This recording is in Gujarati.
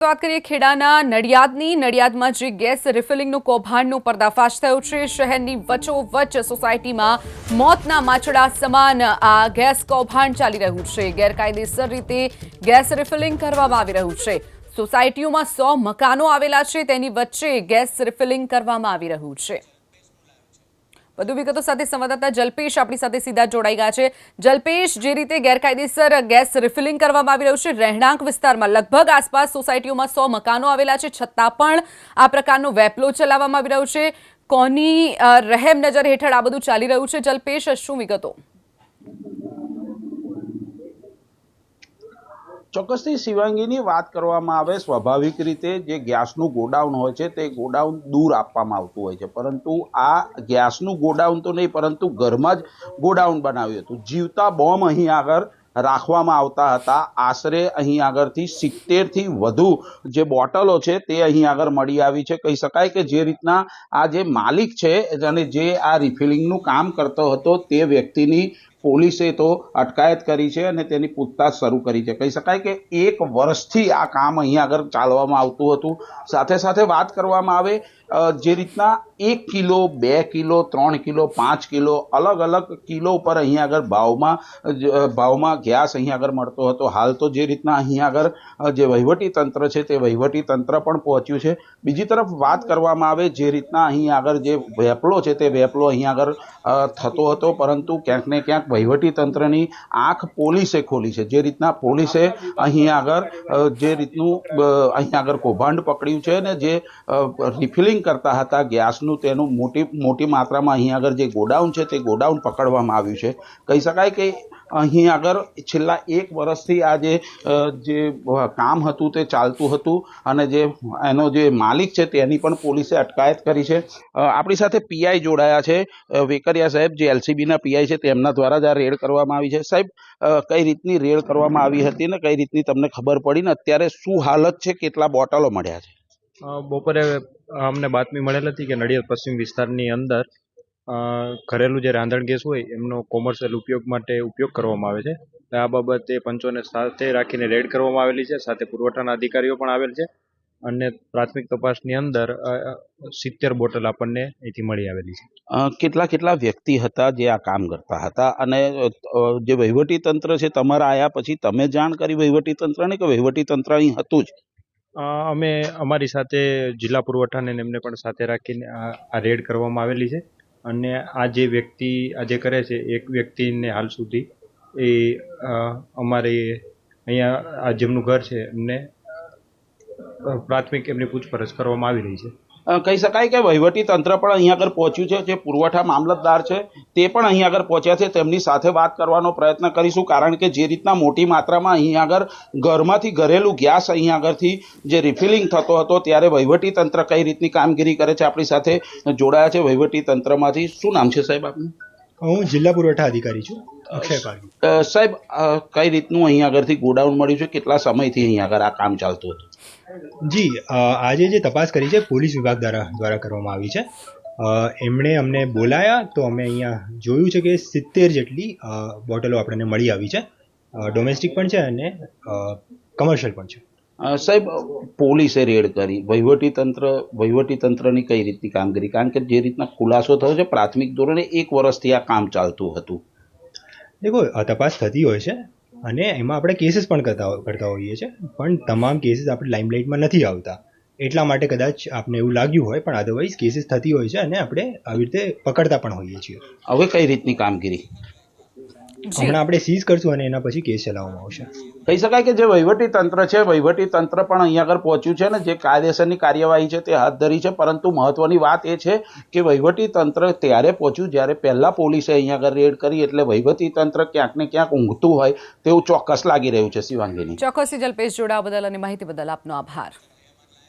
વાત કરીએ ખેડાના નડિયાદમાં જે ગેસ રિફિલિંગનું કૌભાંડનો પર્દાફાશ થયો છે। શહેરની વચ્ચોવચ્ચ સોસાયટીમાં મોતના માછડા સમાન આ ગેસ કૌભાંડ ચાલી રહ્યું છે। ગેરકાયદેસર રીતે ગેસ રિફિલિંગ કરવામાં આવી રહ્યું છે। સોસાયટીઓમાં 100 મકાનો આવેલા છે, તેની વચ્ચે ગેસ રિફિલિંગ કરવામાં આવી રહ્યું છે। વધુ વિગતો સાથે સંવાદદાતા જલ્પેશ આપણી સાથે સીધા જોડાઈ ગયા છે। જલ્પેશ, જે રીતે ગેરકાયદેસર ગેસ રિફિલિંગ કરવામાં આવી રહ્યું છે, રહેણાંક વિસ્તારમાં લગભગ આસપાસ સોસાયટીઓમાં 100 મકાનો આવેલા છે, છતાં પણ આ પ્રકારનો વેપલો ચલાવવામાં આવી રહ્યો છે। કોની રહેમ નજર હેઠળ આ બધું ચાલી રહ્યું છે? જલ્પેશ, શું વિગતો? ચોક્કસથી શિવાંગીની વાત કરવામાં આવે, સ્વાભાવિક રીતે જે ગેસનું ગોડાઉન હોય છે તે ગોડાઉન દૂર આપવામાં આવતું હોય છે, પરંતુ આ ગેસનું ગોડાઉન તો નહીં, પરંતુ ઘરમાં જ ગોડાઉન બનાવ્યું હતું। જીવતા બોમ્બ અહીં આગળ રાખવામાં આવતા હતા। આશરે અહીં આગળથી 70 થી વધુ જે બોટલો છે તે અહીં આગળ મળી આવી છે। કહી શકાય કે જે રીતના આ જે માલિક છે અને જે આ રિફિલિંગનું કામ કરતો હતો તે વ્યક્તિની પોલીસે તો અટકાયત કરી છે અને તેની પૂછતાછ શરૂ કરી છે। કહી શકાય કે 1 વર્ષથી આ કામ અહીં આગળ ચાલવામાં આવતું હતું। સાથે સાથે વાત કરવામાં આવે જે રીતના 1 કિલો, 2 કિલો, 3 કિલો, 5 કિલો અલગ અલગ કિલો ઉપર અહીં આગળ ભાવમાં ગેસ અહીં આગળ મળતો હતો। હાલ તો જે રીતના અહીં આગળ જે વહીવટી તંત્ર છે તે વહીવટી તંત્ર પણ પહોંચ્યું છે। બીજી તરફ વાત કરવામાં આવે જે રીતના અહીં આગળ જે વેપલો છે તે વેપલો અહીં આગળ થતો હતો, પરંતુ ક્યાંક ને ક્યાંક વહીવટી તંત્રની આંખ પોલીસે ખોલી છે। જે રીતના પોલીસે અહીં આગળ જે રીતનું અહીં આગળ કૌભાંડ પકડ્યું છે અને જે રિફિલિંગ કરતા હતા ગેસનું તેનું મોટી માત્રામાં અહીં આગળ જે ગોડાઉન છે તે ગોડાઉન પકડવામાં આવ્યું છે। કહી શકાય કે અહીં આગળ છેલ્લા 1 વર્ષથી આ જે કામ હતું તે ચાલતું હતું અને જે એનો જે માલિક છે તેની પણ પોલીસે અટકાયત કરી છે। આપણી સાથે પીઆઈ જોડાયા છે, વેકરિયા સાહેબ, જે એલસીબીના પીઆઈ છે, તેમના દ્વારા જ આ રેડ કરવામાં આવી છે। સાહેબ, કઈ રીતની રેડ કરવામાં આવી હતી ને કઈ રીતની તમને ખબર પડી ને અત્યારે શું હાલત છે, કેટલા બોટલો મળ્યા છે? બપોરે અમને બાતમી મળેલ હતી કે નડિયાદ પશ્ચિમ વિસ્તારની અંદર ઘરેલું જે રાંધણ ગેસ હોય એમનો કોમર્શિયલ ઉપયોગ માટે ઉપયોગ કરવામાં આવે છે। આ બાબતે પંચોને સાથે રાખીને રેડ કરવામાં આવેલી છે, સાથે પુરવઠાના અધિકારીઓ પણ આવેલ છે અને પ્રાથમિક તપાસની અંદર 70 બોટલ આપણને અહીંથી મળી આવેલી છે। કેટલા વ્યક્તિ હતા જે આ કામ કરતા હતા અને જે વહીવટી તંત્ર છે તમારા આયા પછી તમે જાણ કરી વહીવટી તંત્રને કે વહીવટી તંત્ર અહીં હતું જ? અમે અમારી સાથે જિલ્લા પુરવઠાને એમને પણ સાથે રાખીને આ રેડ કરવામાં આવેલી છે અને આ જે વ્યક્તિ આજે કરે છે એક વ્યક્તિને હાલ સુધી એ અમારે અહીંયા આ જેમનું ઘર છે એમને પ્રાથમિક એમની પૂછપરછ કરવામાં આવી રહી છે। કહી શકાય કે વહીવટી તંત્ર પણ અહીં આગળ પહોંચ્યું છે, જે પુરવઠા મામલતદાર છે તે પણ અહીં આગળ પહોંચ્યા છે। તેમની સાથે વાત કરવાનો પ્રયત્ન કરીશું, કારણ કે જે રીતના મોટી માત્રામાં અહીં આગળ ઘરમાંથી ઘરેલું ગેસ અહીં આગળથી જે રિફિલિંગ થતો હતો ત્યારે વહીવટી તંત્ર કઈ રીતની કામગીરી કરે છે આપણી સાથે જોડાયા છે વહીવટી તંત્રમાંથી। શું નામ છે સાહેબ આપનું? હું જિલ્લા પુરવઠા અધિકારી છું, અક્ષય પારગી। સાહેબ, કઈ રીતનું અહીં આગળથી ગોડાઉન મળ્યું છે, કેટલા સમયથી અહીં આગળ આ કામ ચાલતું હતું? જી, આજે જે તપાસ કરી છે પોલીસ વિભાગ દ્વારા કરવામાં આવી છે। એમણે અમને બોલાયા તો અમે અહીંયા જોયું છે કે 70 જેટલી બોટલો આપણને મળી આવી છે। ડોમેસ્ટિક પણ છે અને કમર્શિયલ પણ છે। સાહેબ, પોલીસે રેડ કરી, વહીવટી તંત્રની કઈ રીતની કામગીરી, કારણ કે જે રીતના ખુલાસો થયો છે પ્રાથમિક ધોરણે 1 વર્ષથી આ કામ ચાલતું હતું? દેખો, તપાસ થતી હોય છે અને એમાં આપણે કેસીસ પણ કરતા હોઈએ છીએ, પણ તમામ કેસીસ આપણે લાઇમલાઇટમાં નથી આવતા, એટલા માટે કદાચ આપને એવું લાગ્યું હોય, પણ અધરવાઇઝ કેસીસ થતી હોય છે અને આપણે આવી રીતે પકડતા પણ હોઈએ છીએ। હવે કઈ રીતની કામગીરી? હમણાં આપણે સીઝ કરશું અને એના પછી કેસ ચલાવવામાં આવશે। કહી શકાય કે જે વહીવટી તંત્ર છે, વહીવટી તંત્ર પણ અહીં આગળ પહોંચ્યું છે અને જે કાયદેસરની કાર્યવાહી છે તે હાથ ધરી છે, પરંતુ મહત્વની વાત એ છે કે વહીવટી તંત્ર ત્યારે પહોંચ્યું જ્યારે પહેલા પોલીસે અહીં આગળ રેડ કરી, એટલે વહીવટી તંત્ર ક્યાંક ને ક્યાંક ઊંઘતું હોય તેવું ચોક્કસ લાગી રહ્યું છે। શિવાંગીની, ચોક્કસથી જલ્પેશ જોડાવા બદલ અને માહિતી બદલ આપનો આભાર।